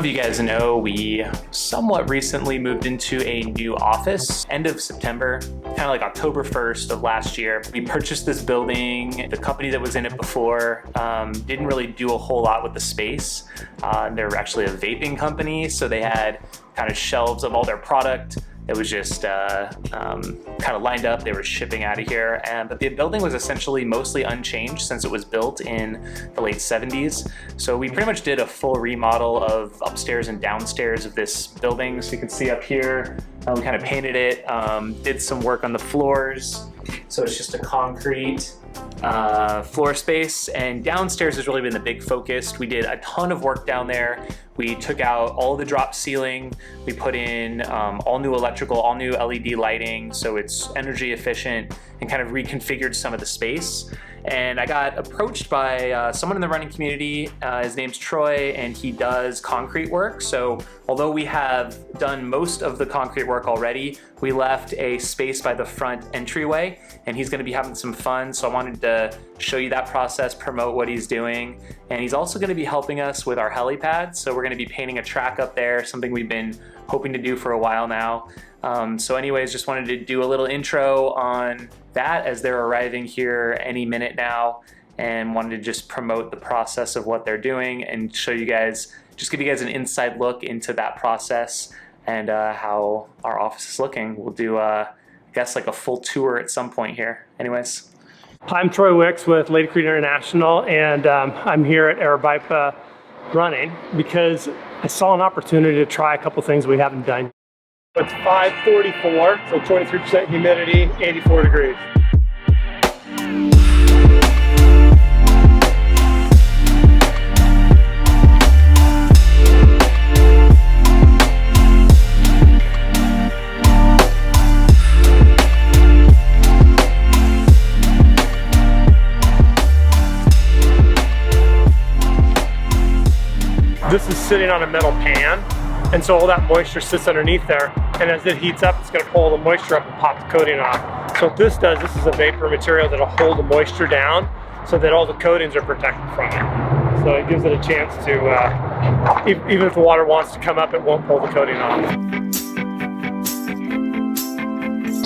of you guys know, we somewhat recently moved into a new office, end of September, kind of like October 1st of last year. We purchased this building. The company that was in it before didn't really do a whole lot with the space. They're actually a vaping company, so they had kind of shelves of all their product. It was just kind of lined up. They were shipping out of here. But the building was essentially mostly unchanged since it was built in the late 70s. So we pretty much did a full remodel of upstairs and downstairs of this building. So you can see up here, we kind of painted it, did some work on the floors. So it's just a concrete floor space, and downstairs has really been the big focus. We did a ton of work down there. We took out all the drop ceiling. We put in all new electrical, all new LED lighting, so it's energy efficient, and kind of reconfigured some of the space. And I got approached by someone in the running community. His name's Troy, and he does concrete work. So although we have done most of the concrete work already, we left a space by the front entryway, and he's gonna be having some fun. So I wanted to show you that process, promote what he's doing. And he's also gonna be helping us with our helipad. So we're gonna be painting a track up there, something we've been hoping to do for a while now. So anyways, just wanted to do a little intro on that as they're arriving here any minute now, and wanted to just promote the process of what they're doing and show you guys, just give you guys an inside look into that process and how our office is looking. We'll do, I guess, like a full tour at some point here. Anyways. Hi, I'm Troy Wicks with Lady Creed International, and I'm here at Aravaipa running because I saw an opportunity to try a couple things we haven't done. It's 5:44, so 23% humidity, 84 degrees. This is sitting on a metal pan, and so all that moisture sits underneath there, and as it heats up, it's going to pull the moisture up and pop the coating off. So what this does, this is a vapor material that'll hold the moisture down so that all the coatings are protected from it. So it gives it a chance to, even if the water wants to come up, it won't pull the coating off.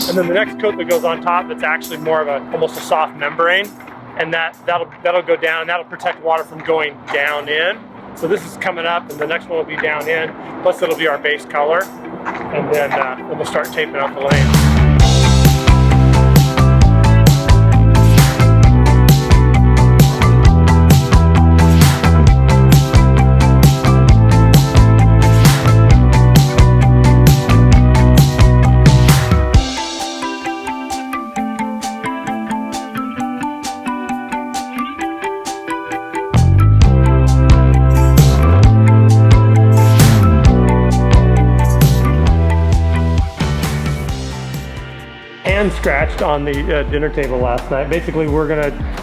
And then the next coat that goes on top, it's actually more of almost a soft membrane, and that'll go down, that'll protect water from going down in. So this is coming up, and the next one will be down in, plus it'll be our base color, and then we'll start taping out the lanes. Scratched on the dinner table last night. Basically, we're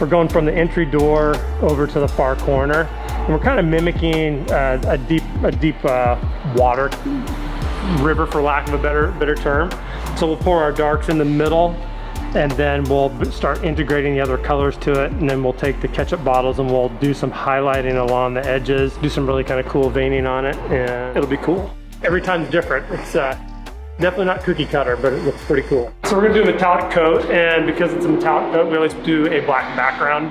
going from the entry door over to the far corner, and we're kind of mimicking a deep water river, for lack of a better term. So we'll pour our darks in the middle, and then we'll start integrating the other colors to it, and then we'll take the ketchup bottles and we'll do some highlighting along the edges, do some really kind of cool veining on it, and it'll be cool. Every time's different. It's definitely not cookie cutter, but it looks pretty cool. So we're gonna do a metallic coat, and because it's a metallic coat, we always do a black background.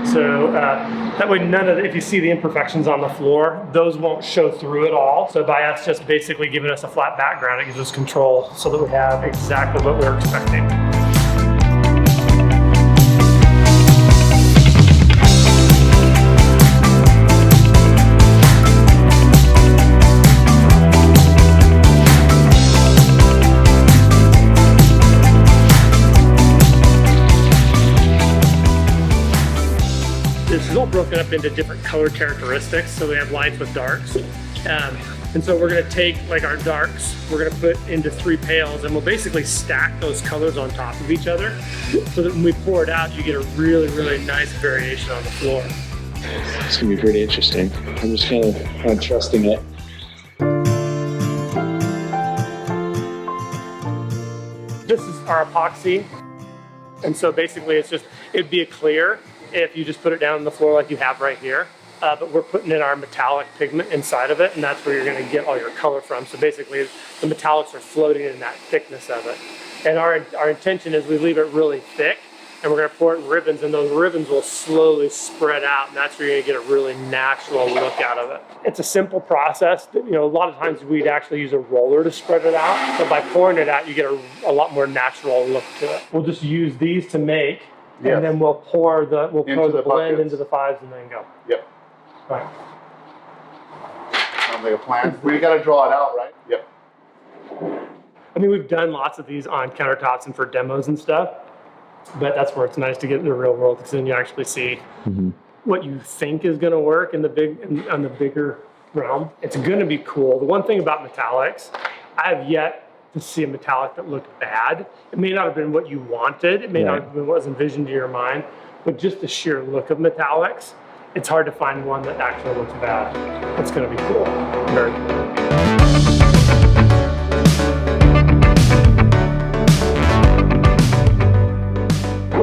So that way if you see the imperfections on the floor, those won't show through at all. So by us just basically giving us a flat background, it gives us control so that we have exactly what we're expecting. This is all broken up into different color characteristics, so we have lights with darks. And so we're gonna take like our darks, we're gonna put into 3 pails, and we'll basically stack those colors on top of each other so that when we pour it out, you get a really, really nice variation on the floor. It's gonna be pretty interesting. I'm just kind of trusting it. This is our epoxy. And so basically it'd be a clear if you just put it down on the floor like you have right here. but we're putting in our metallic pigment inside of it, and that's where you're going to get all your color from. So basically, the metallics are floating in that thickness of it. And our intention is we leave it really thick, and we're going to pour it in ribbons, and those ribbons will slowly spread out, and that's where you're going to get a really natural look out of it. It's a simple process. You know, a lot of times we'd actually use a roller to spread it out, but by pouring it out, you get a lot more natural look to it. We'll just use these to make, and then we'll pour the blend into the 5s and then go. Yep. Right. Sounds like a plan. We got to draw it out, right? Yep. I mean, we've done lots of these on countertops and for demos and stuff, but that's where it's nice to get in the real world, because then you actually see what you think is going to work in the on the bigger realm. It's going to be cool. The one thing about metallics, I have yet to see a metallic that looked bad. It may not have been what you wanted. It may not have been what was envisioned in your mind, but just the sheer look of metallics, it's hard to find one that actually looks bad. It's going to be cool. Very cool.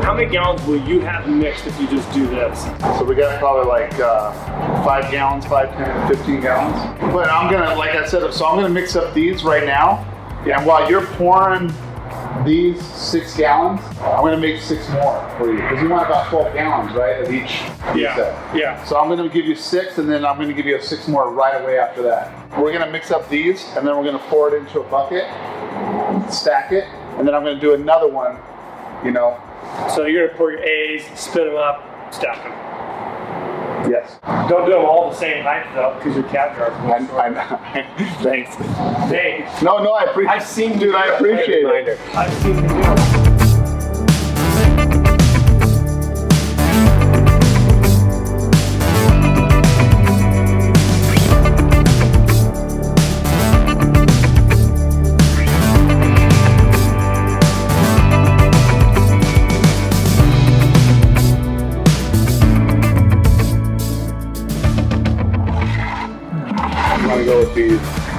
How many gallons will you have mixed if you just do this? So we got probably like 5 gallons, 5, 10, 15 gallons. But I'm gonna, like I said, so I'm gonna mix up these right now. And while you're pouring these 6 gallons, I'm gonna make 6 more for you. Because you want about 12 gallons, right, of each set. Yeah. So I'm gonna give you 6, and then I'm gonna give you 6 more right away after that. We're gonna mix up these, and then we're gonna pour it into a bucket, stack it, and then I'm gonna do another one, you know. So you're gonna pour your A's, spin them up, stack them. Yes. Don't do them all the same height though, because your cap jars will Thanks. Hey. No, I appreciate it. I've seen Dude, I appreciate it. I've seen you do it.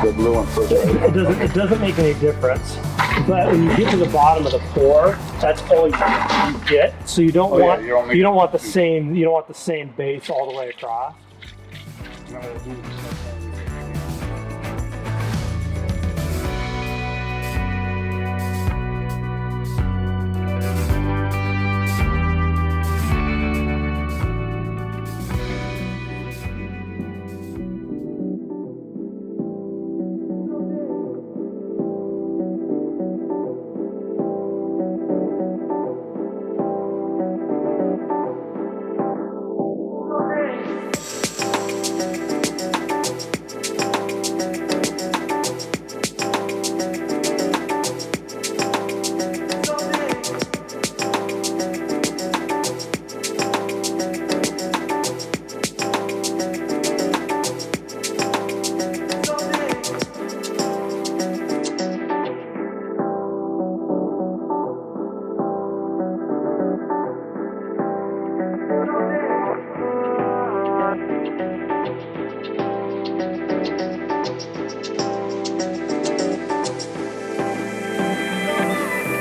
The blue one first. It doesn't make any difference. But when you get to the bottom of the pour, that's all you get. So you don't want the same base all the way across.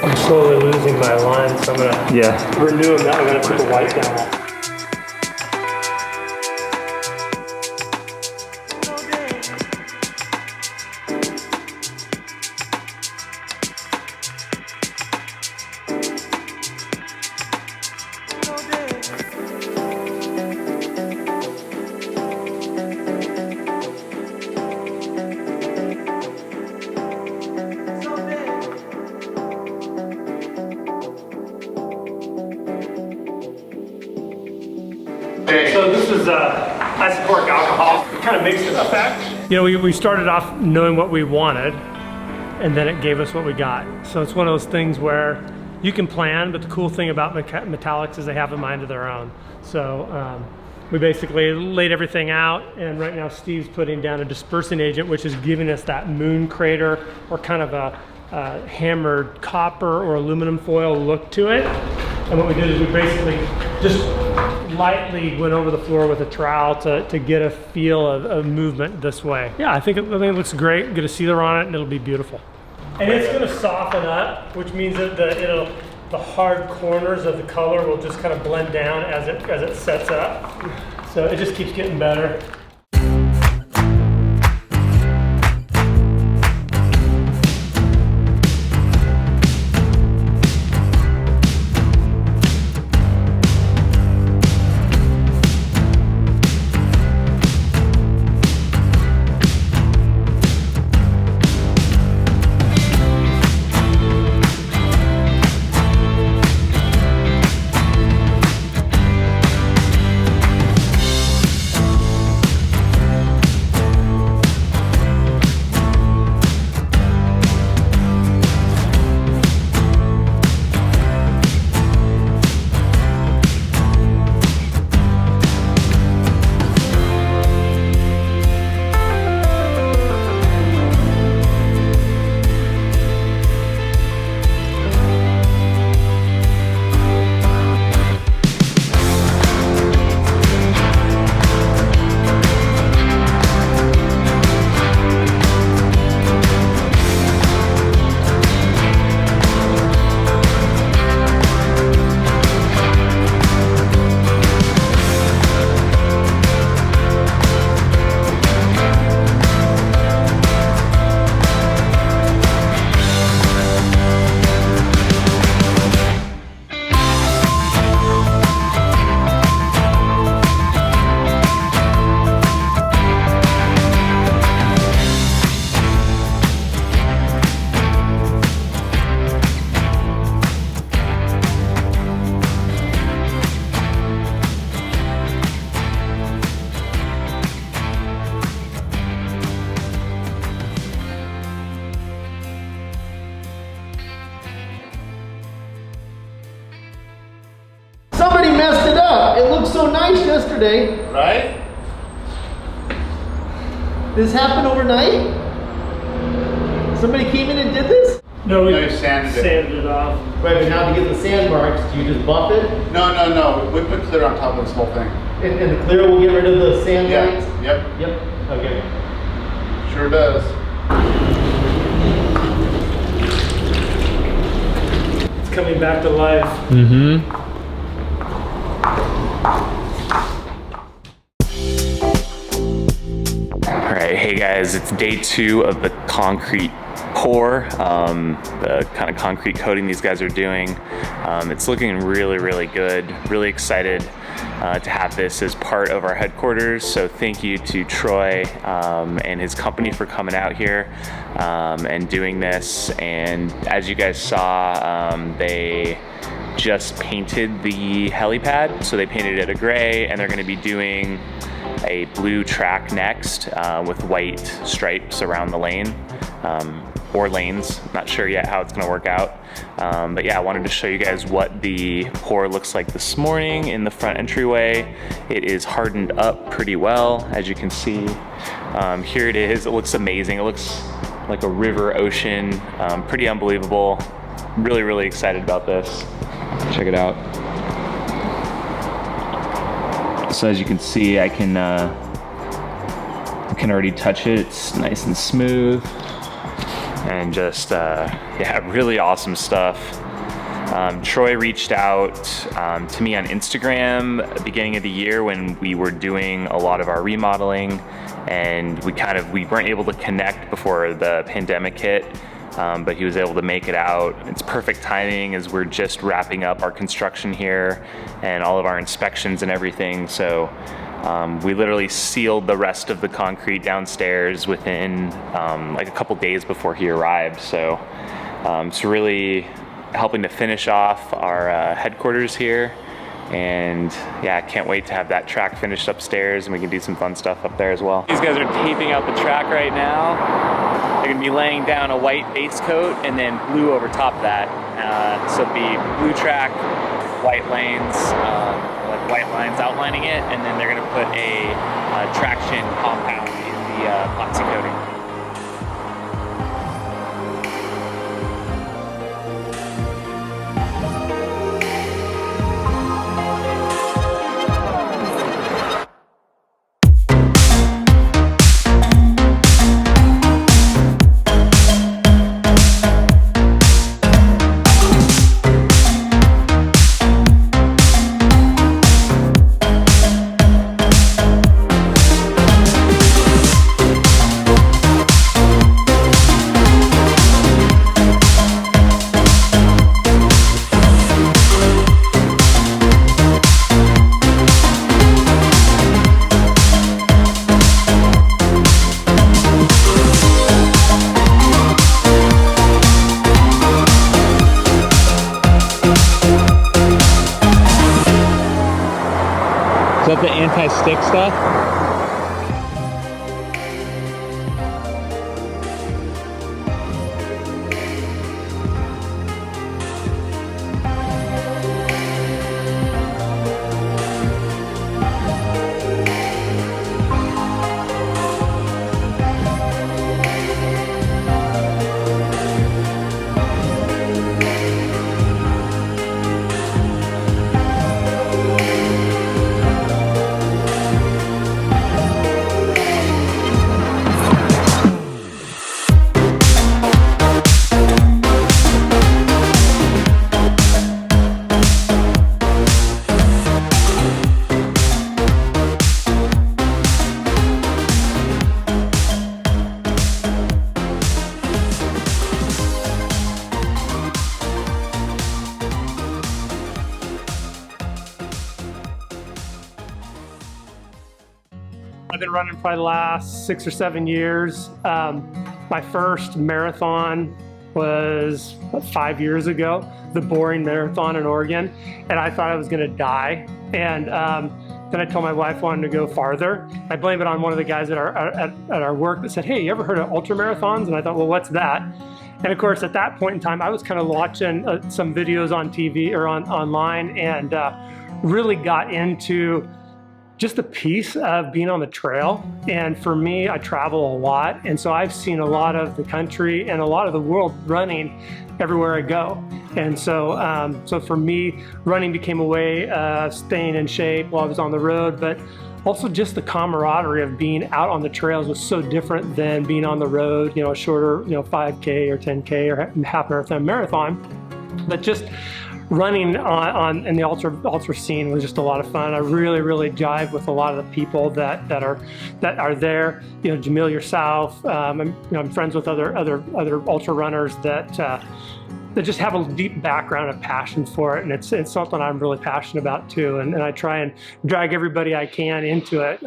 I'm slowly losing my line, so I'm gonna renew them. I'm gonna put the white down. So this is isoporic alcohol. It kind of makes an effect. You know, we started off knowing what we wanted, and then it gave us what we got. So it's one of those things where you can plan, but the cool thing about metallics is they have a mind of their own. So we basically laid everything out, and right now Steve's putting down a dispersing agent, which is giving us that moon crater or kind of a hammered copper or aluminum foil look to it. And what we did is we basically just lightly went over the floor with a trowel to get a feel of movement this way. Yeah, I think it looks great. Get a sealer on it and it'll be beautiful. And it's gonna soften up, which means that the hard corners of the color will just kind of blend down as it sets up. So it just keeps getting better. Somebody messed it up. It looked so nice yesterday. Right? This happened overnight? Somebody came in and did this? No, we No, you sanded it. sanded it off. Right, but now to get the sand marks, do you just buff it? No. We put clear on top of this whole thing. And the clear will get rid of the sand Yeah. lines? Yep. Yep. Okay. Sure does. It's coming back to life. All right, hey guys, it's day 2 of the concrete pour, the kind of concrete coating these guys are doing. It's looking really, really good. Really excited to have this as part of our headquarters. So thank you to Troy and his company for coming out here and doing this. And as you guys saw, they just painted the helipad. So they painted it a gray, and they're gonna be doing a blue track next with white stripes around the lane or lanes. Not sure yet how it's gonna work out. But yeah, I wanted to show you guys what the pour looks like this morning in the front entryway. It is hardened up pretty well, as you can see. Here it is. It looks amazing. It looks like a river ocean. Pretty unbelievable. Really, really excited about this. Check it out. So as you can see, I can already touch it. It's nice and smooth, and just yeah, really awesome stuff. Troy reached out to me on Instagram at the beginning of the year when we were doing a lot of our remodeling, and we weren't able to connect before the pandemic hit. But he was able to make it out. It's perfect timing as we're just wrapping up our construction here and all of our inspections and everything. So we literally sealed the rest of the concrete downstairs within like a couple days before he arrived. So it's really helping to finish off our headquarters here. And yeah, I can't wait to have that track finished upstairs, and we can do some fun stuff up there as well. These guys are taping out the track right now. They're gonna be laying down a white base coat and then blue over top of that. So it'll be blue track, white lanes, like white lines outlining it, and then they're gonna put a traction compound in the epoxy coating. the anti-stick stuff. I've been running probably the last 6 or 7 years. My first marathon was 5 years ago, the Boring Marathon in Oregon, and I thought I was gonna die. And then I told my wife I wanted to go farther. I blame it on one of the guys at our work that said, "Hey, you ever heard of ultra marathons?" And I thought, well, what's that? And of course, at that point in time, I was kind of watching some videos on TV or online, and really got into just the piece of being on the trail. And for me, I travel a lot, and so I've seen a lot of the country and a lot of the world running everywhere I go. And so so for me, running became a way of staying in shape while I was on the road, but also just the camaraderie of being out on the trails was so different than being on the road, you know, a shorter, you know, 5K or 10K or half marathon. But just running in the ultra scene was just a lot of fun. I really jive with a lot of the people that are there. You know, Jamil, yourself. I'm friends with other ultra runners that just have a deep background of passion for it, and it's something I'm really passionate about too. And I try and drag everybody I can into it.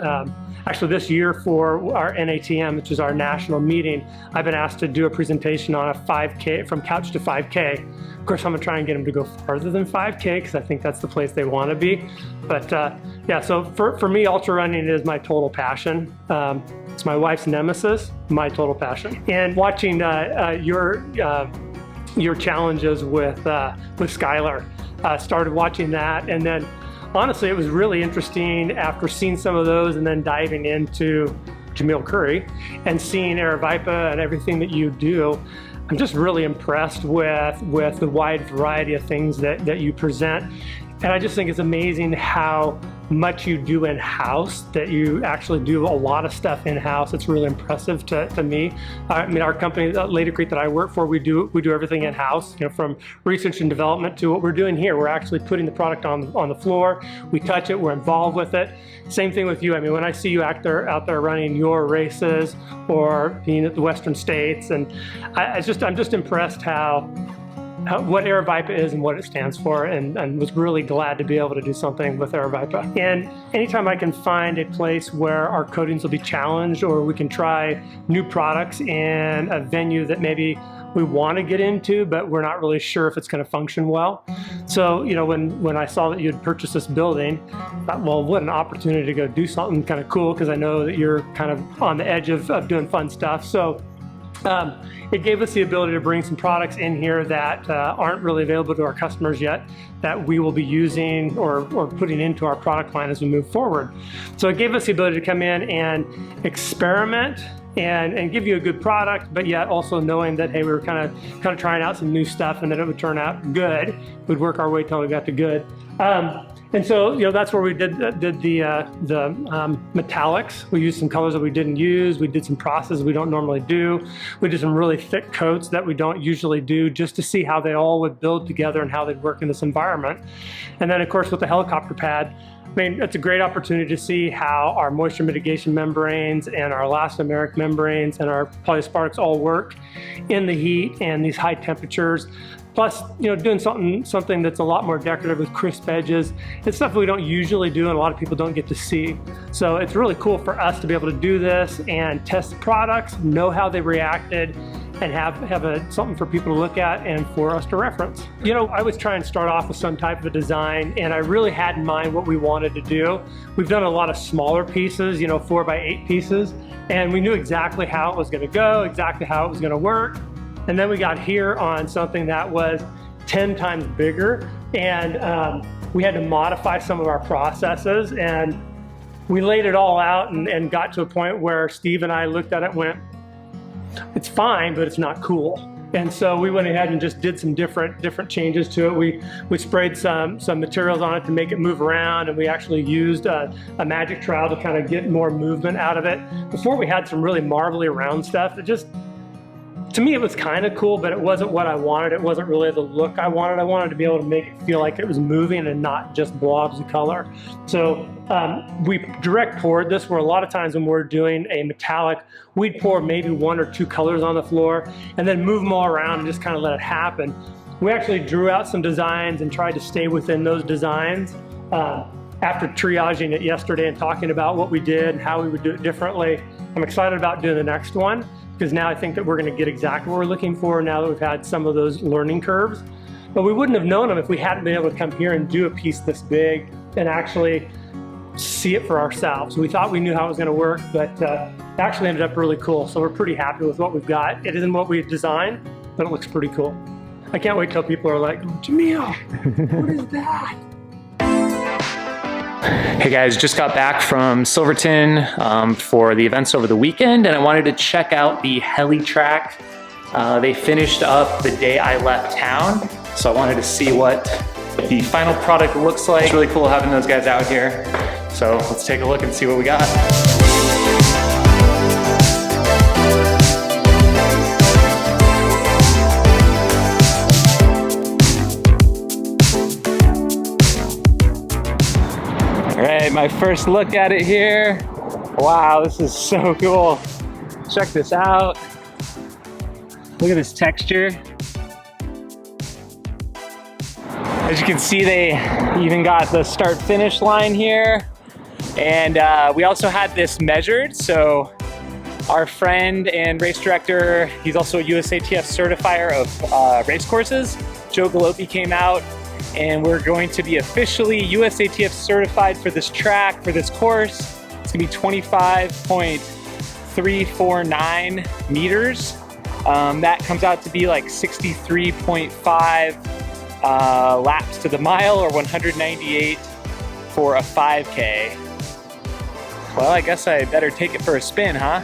Actually, this year for our NATM, which is our national meeting, I've been asked to do a presentation on a 5K, from couch to 5K. Of course, I'm gonna try and get them to go farther than 5K because I think that's the place they want to be. But yeah, so for me, ultra running is my total passion. It's my wife's nemesis, my total passion. And watching your challenges with Skylar, started watching that, and then honestly, it was really interesting after seeing some of those and then diving into Jamil Curry and seeing Aravaipa and everything that you do. I'm just really impressed with the wide variety of things that you present. And I just think it's amazing how much you do in-house, that you actually do a lot of stuff in-house. It's really impressive to me. I mean, our company, Helitrack, that I work for, we do everything in-house, you know, from research and development to what we're doing here. We're actually putting the product on the floor. We touch it, we're involved with it. Same thing with you. I mean, when I see you out there running your races or being at the Western States, and I'm just impressed what Aravaipa is and what it stands for, and was really glad to be able to do something with Aravaipa. And anytime I can find a place where our coatings will be challenged, or we can try new products in a venue that maybe we want to get into, but we're not really sure if it's going to function well. So, you know, when I saw that you had purchased this building, I thought, well, what an opportunity to go do something kind of cool, because I know that you're kind of on the edge of doing fun stuff. So it gave us the ability to bring some products in here that aren't really available to our customers yet, that we will be using or putting into our product line as we move forward. So it gave us the ability to come in and experiment and give you a good product, but yet also knowing that, hey, we were kind of trying out some new stuff, and that it would turn out good. We'd work our way till we got to good. And so, you know, that's where we did the metallics. We used some colors that we didn't use. We did some processes we don't normally do. We did some really thick coats that we don't usually do, just to see how they all would build together and how they'd work in this environment. And then, of course, with the helicopter pad, I mean, it's a great opportunity to see how our moisture mitigation membranes and our elastomeric membranes and our polysparks all work in the heat and these high temperatures. Plus, you know, doing something that's a lot more decorative with crisp edges. It's stuff we don't usually do, and a lot of people don't get to see. So it's really cool for us to be able to do this and test the products, know how they reacted, and have something for people to look at and for us to reference. You know, I was trying to start off with some type of a design, and I really had in mind what we wanted to do. We've done a lot of smaller pieces, you know, 4x8 pieces, and we knew exactly how it was going to go, exactly how it was going to work. And then we got here on something that was 10 times bigger, and we had to modify some of our processes, and we laid it all out and got to a point where Steve and I looked at it and went, it's fine, but it's not cool. And so we went ahead and just did some different changes to it. We sprayed some materials on it to make it move around, and we actually used a magic trowel to kind of get more movement out of it. Before, we had some really marbly round stuff that just, to me, it was kind of cool, but it wasn't what I wanted. It wasn't really the look I wanted. I wanted to be able to make it feel like it was moving and not just blobs of color. So we direct poured this, where a lot of times when we're doing a metallic, we'd pour maybe 1 or 2 colors on the floor and then move them all around and just kind of let it happen. We actually drew out some designs and tried to stay within those designs. After triaging it yesterday and talking about what we did and how we would do it differently, I'm excited about doing the next one, because now I think that we're going to get exactly what we're looking for now that we've had some of those learning curves. But we wouldn't have known them if we hadn't been able to come here and do a piece this big and actually see it for ourselves. We thought we knew how it was going to work, but it actually ended up really cool. So we're pretty happy with what we've got. It isn't what we designed, but it looks pretty cool. I can't wait till people are like, Jamil, what is that? Hey guys, just got back from Silverton for the events over the weekend, and I wanted to check out the Helitrack. They finished up the day I left town, so I wanted to see what the final product looks like. It's really cool having those guys out here. So let's take a look and see what we got. All right, my first look at it here. Wow, this is so cool. Check this out. Look at this texture. As you can see, they even got the start finish line here. And we also had this measured. So our friend and race director, he's also a USATF certifier of race courses, Joe Gallopi, came out, and we're going to be officially USATF certified for this track, for this course. It's gonna be 25.349 meters. That comes out to be like 63.5 laps to the mile, or 198 for a 5K. Well, I guess I better take it for a spin, huh?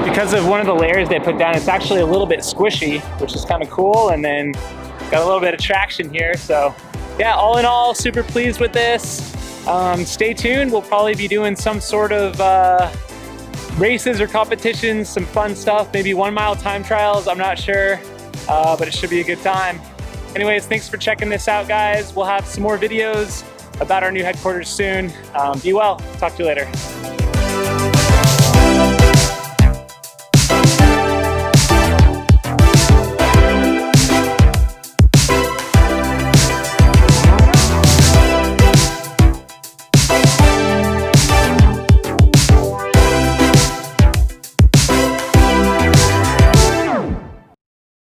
Because of one of the layers they put down, it's actually a little bit squishy, which is kind of cool, and then got a little bit of traction here. So yeah, all in all, super pleased with this. Stay tuned, we'll probably be doing some sort of races or competitions, some fun stuff, maybe 1 mile time trials, I'm not sure, but it should be a good time. Anyways, thanks for checking this out, guys. We'll have some more videos about our new headquarters soon. Be well, talk to you later.